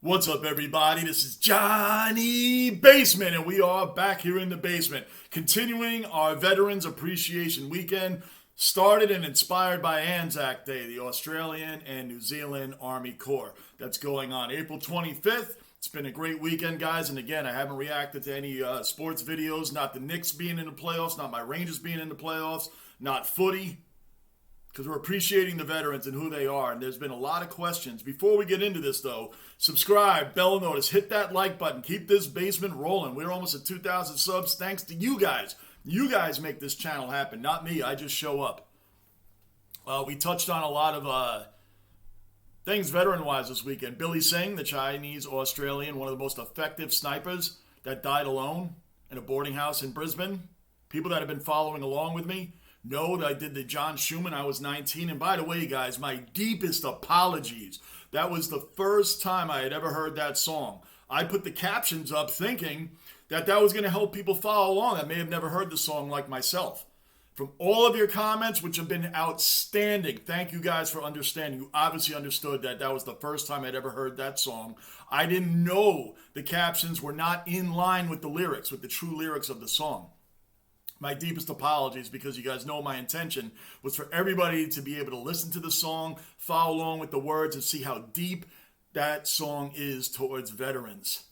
What's up, everybody? This is Johnny Basement, and we are back here in the basement, continuing our Veterans Appreciation Weekend, started and inspired by Anzac Day, the Australian and New Zealand Army Corps. That's going on April 25th. It's been a great weekend, guys, and again, I haven't reacted to any sports videos, not the Knicks being in the playoffs, not my Rangers being in the playoffs, not footy, because we're appreciating the veterans and who they are. And there's been a lot of questions. Before we get into this, though, subscribe, bell notice, hit that like button. Keep this basement rolling. We're almost at 2,000 subs thanks to you guys. You guys make this channel happen, not me. I just show up. We touched on a lot of things veteran-wise this weekend. Billy Singh, the Chinese-Australian, one of the most effective snipers that died alone in a boarding house in Brisbane. People that have been following along with me know that I did the John Schumann. I was 19. And by the way, guys, my deepest apologies. That was the first time I had ever heard that song. I put the captions up thinking that that was going to help people follow along that may have never heard the song like myself. From all of your comments, which have been outstanding, thank you guys for understanding. You obviously understood that that was the first time I'd ever heard that song. I didn't know the captions were not in line with the lyrics, with the true lyrics of the song. My deepest apologies, because you guys know my intention was for everybody to be able to listen to the song, follow along with the words, and see how deep that song is towards veterans,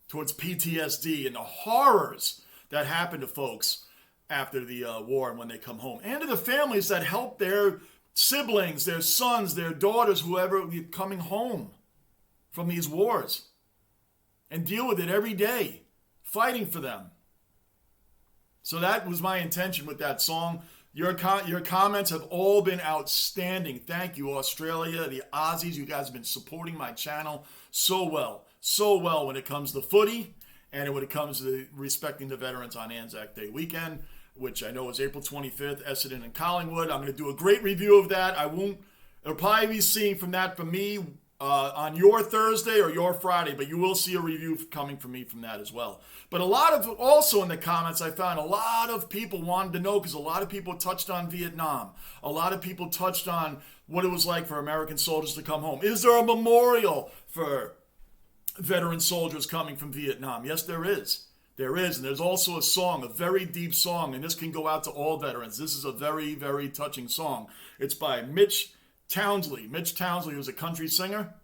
towards PTSD and the horrors that happen to folks after the war and when they come home, and to the families that help their siblings, their sons, their daughters, whoever coming home from these wars and deal with it every day, fighting for them. So that was my intention with that song. Your comments have all been outstanding. Thank you, Australia, the Aussies. You guys have been supporting my channel so well when it comes to footy and when it comes to respecting the veterans on Anzac Day weekend, which I know is April 25th, Essendon and Collingwood. I'm going to do a great review of that. It'll probably be seen from me on your Thursday or your Friday, but you will see a review coming from me from that as well. But also in the comments, I found a lot of people wanted to know, because a lot of people touched on Vietnam. A lot of people touched on what it was like for American soldiers to come home. Is there a memorial for veteran soldiers coming from Vietnam? Yes, there is. There is, and there's also a song, a very deep song, and this can go out to all veterans. This is a very, very touching song. It's by Mitch Townley. Mitch Townley was a country singer,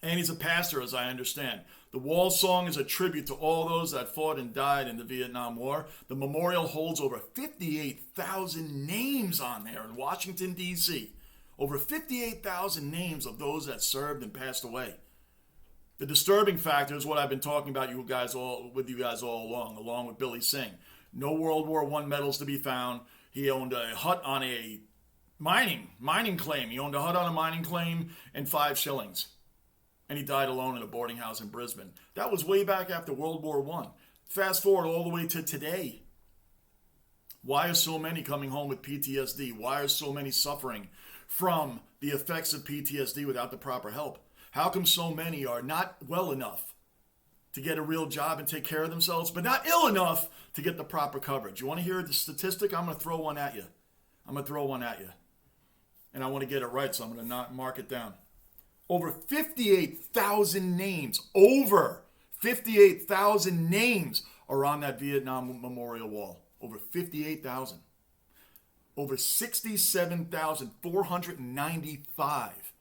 and he's a pastor, as I understand. The Wall Song is a tribute to all those that fought and died in the Vietnam War. The memorial holds over 58,000 names on there in Washington, D.C. Over 58,000 names of those that served and passed away. The disturbing factor is what I've been talking about with you guys all along with Billy Singh. No World War I medals to be found. He owned a hut on a mining claim. He owned a hut on a mining claim and 5 shillings. And he died alone in a boarding house in Brisbane. That was way back after World War I. Fast forward all the way to today. Why are so many coming home with PTSD? Why are so many suffering from the effects of PTSD without the proper help? How come so many are not well enough to get a real job and take care of themselves, but not ill enough to get the proper coverage? You want to hear the statistic? I'm going to throw one at you. And I want to get it right, so I'm going to not mark it down. Over 58,000 names are on that Vietnam Memorial Wall. Over 58,000. Over 67,495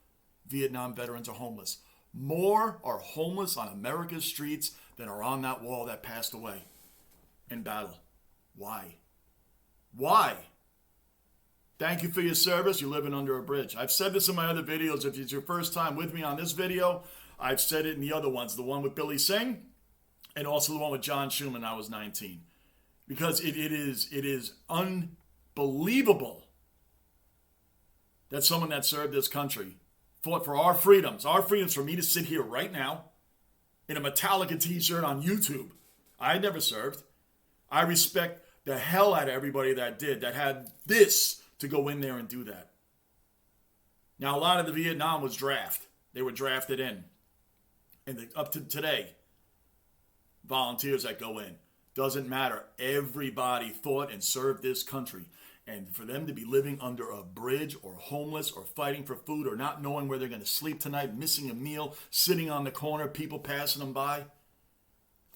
Vietnam veterans are homeless. More are homeless on America's streets than are on that wall that passed away in battle. Why? Thank you for your service. You're living under a bridge. I've said this in my other videos. If it's your first time with me on this video, I've said it in the other ones. The one with Billy Singh and also the one with John Schumann. I was 19. Because it is unbelievable that someone that served this country fought for our freedoms for me to sit here right now in a Metallica t-shirt on YouTube. I never served. I respect the hell out of everybody that did, that had this to go in there and do that. Now, a lot of the Vietnam was draft. They were drafted in. And up to today, volunteers that go in. Doesn't matter. Everybody fought and served this country. And for them to be living under a bridge or homeless or fighting for food or not knowing where they're going to sleep tonight, missing a meal, sitting on the corner, people passing them by.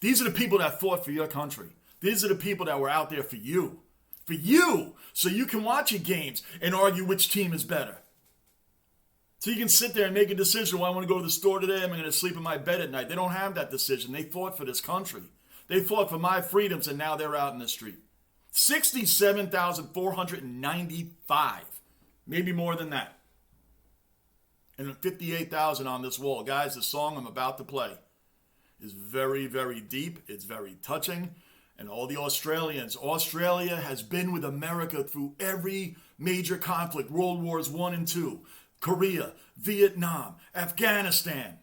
These are the people that fought for your country. These are the people that were out there for you. For you. So you can watch your games and argue which team is better. So you can sit there and make a decision. Well, I want to go to the store today. I'm going to sleep in my bed at night. They don't have that decision. They fought for this country. They fought for my freedoms, and now they're out in the street. 67,495. Maybe more than that. And 58,000 on this wall. Guys, the song I'm about to play is very, very deep. It's very touching. And all the Australians. Australia has been with America through every major conflict. World Wars I and II. Korea, Vietnam, Afghanistan.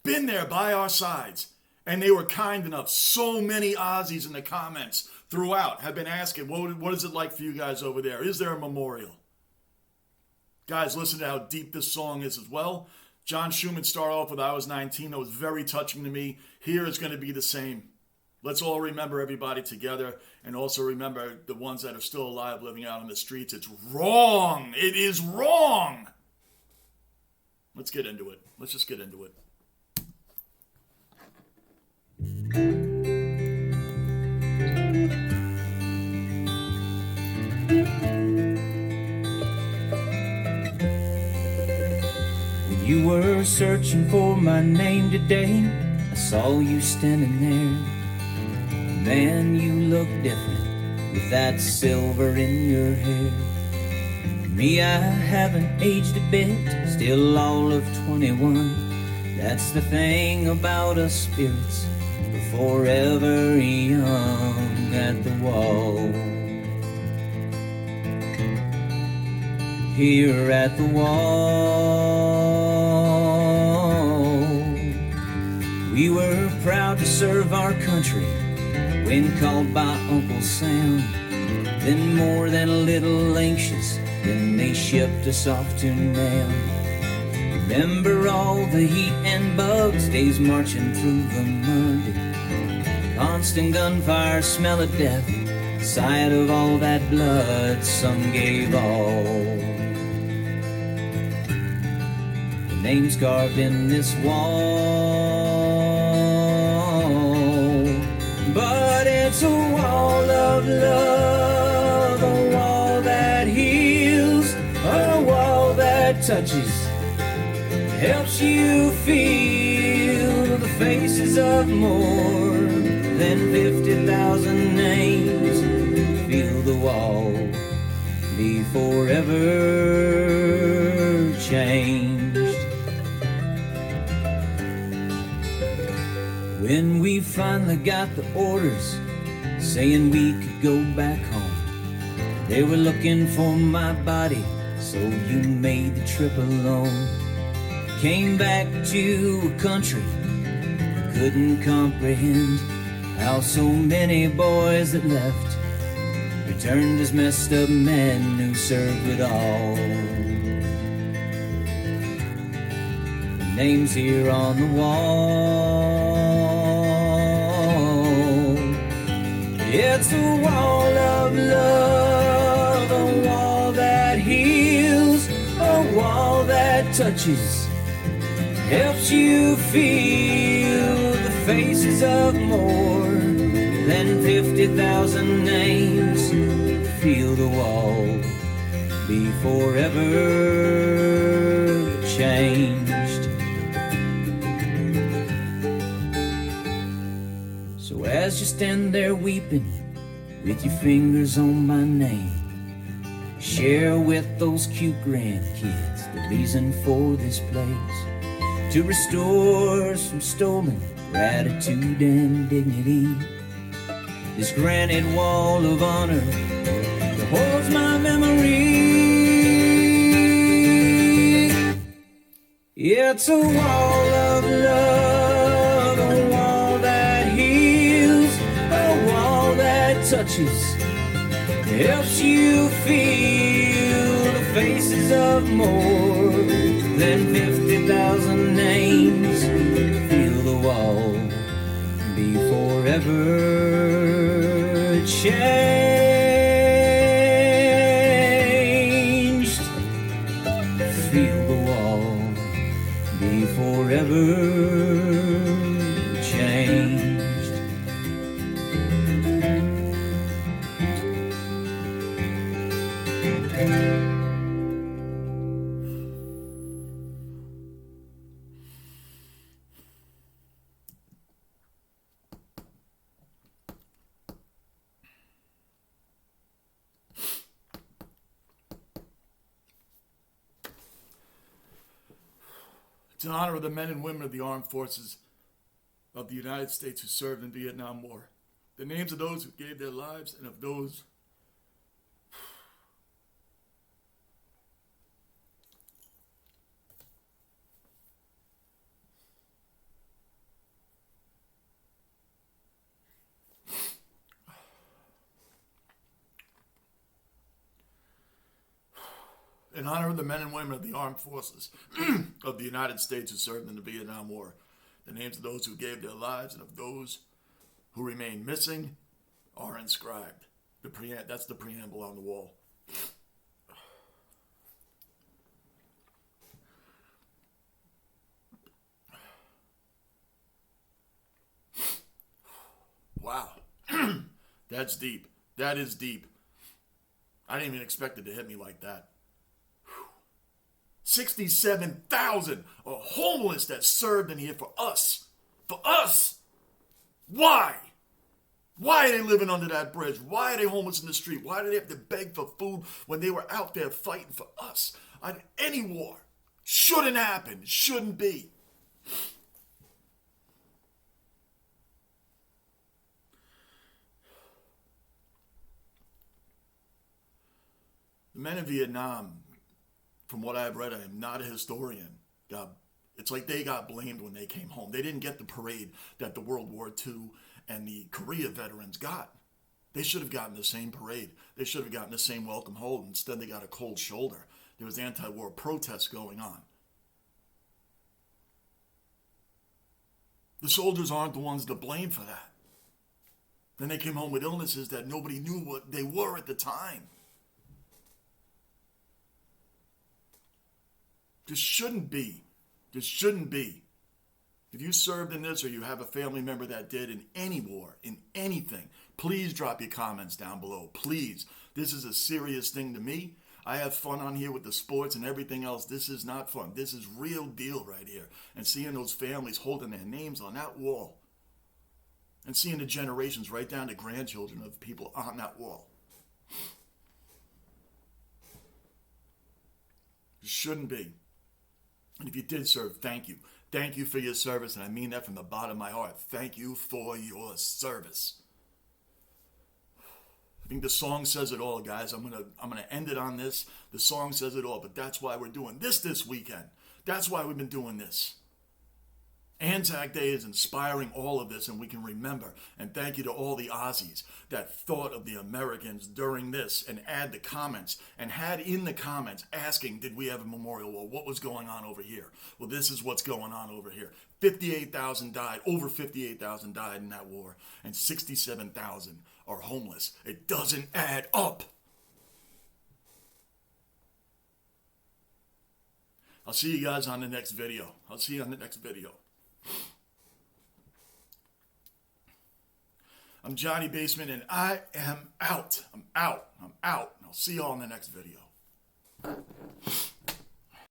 Been there by our sides. And they were kind enough. So many Aussies in the comments throughout have been asking, what is it like for you guys over there? Is there a memorial? Guys, listen to how deep this song is as well. John Schumann started off with I Was 19. That was very touching to me. Here is going to be the same. Let's all remember everybody together and also remember the ones that are still alive living out on the streets. It's wrong. It is wrong. Let's get into it. Let's just get into it. When you were searching for my name today, I saw you standing there. Man, you look different with that silver in your hair. Me, I haven't aged a bit, still all of 21. That's the thing about us spirits, we're forever young at the wall. Here at the wall, we were proud to serve our country when called by Uncle Sam. Then more than a little anxious, then they shipped us off to Nam. Remember all the heat and bugs, days marching through the mud, constant gunfire, smell of death, sight of all that blood, some gave all. The names carved in this wall, but it's a wall of love, a wall that heals, a wall that touches, helps you feel the faces of more than 50,000 names. Feel the wall be forever changed. When we finally got the orders saying we could go back home, they were looking for my body, so you made the trip alone. Came back to a country couldn't comprehend how so many boys that left returned as messed up men who served it all. The names here on the wall, it's a wall of love, a wall that heals, a wall that touches, helps you feel the faces of more than 50,000 names. Feel the wall be forever changed. So as you stand there weeping with your fingers on my name, share with those cute grandkids the reason for this place, to restore some stolen gratitude and dignity. This granite wall of honor that holds my memory. It's a wall of love, a wall that heals, a wall that touches, helps you feel the faces of more than 50,000 names. Feel the wall be forever changed. changed. It's in honor of the men and women of the armed forces of the United States who served in the Vietnam War. The names of those who gave their lives and of those in honor of the men and women of the armed forces of the United States who served in the Vietnam War. The names of those who gave their lives and of those who remain missing are inscribed. That's the preamble on the wall. Wow. That's deep. That is deep. I didn't even expect it to hit me like that. 67,000 are homeless that served in here for us. For us. Why? Why are they living under that bridge? Why are they homeless in the street? Why do they have to beg for food when they were out there fighting for us? Any war shouldn't happen. Shouldn't be. The men in Vietnam, from what I've read, I am not a historian. It's like they got blamed when they came home. They didn't get the parade that the World War II and the Korea veterans got. They should have gotten the same parade. They should have gotten the same welcome hold. Instead, they got a cold shoulder. There was anti-war protests going on. The soldiers aren't the ones to blame for that. Then they came home with illnesses that nobody knew what they were at the time. This shouldn't be. This shouldn't be. If you served in this or you have a family member that did in any war, in anything, please drop your comments down below. Please. This is a serious thing to me. I have fun on here with the sports and everything else. This is not fun. This is real deal right here. And seeing those families holding their names on that wall. And seeing the generations right down to grandchildren of people on that wall. It shouldn't be. And if you did serve, thank you. Thank you for your service, and I mean that from the bottom of my heart. Thank you for your service. I think the song says it all, guys. I'm gonna end it on this. The song says it all, but that's why we're doing this weekend. That's why we've been doing this. Anzac Day is inspiring all of this, and we can remember. And thank you to all the Aussies that thought of the Americans during this and add the comments and had in the comments asking, did we have a memorial wall? What was going on over here? Well, this is what's going on over here. 58,000 died, over 58,000 died in that war, and 67,000 are homeless. It doesn't add up. I'll see you guys on the next video. I'm Johnny Basement, and I am out. I'm out. I'll see y'all in the next video.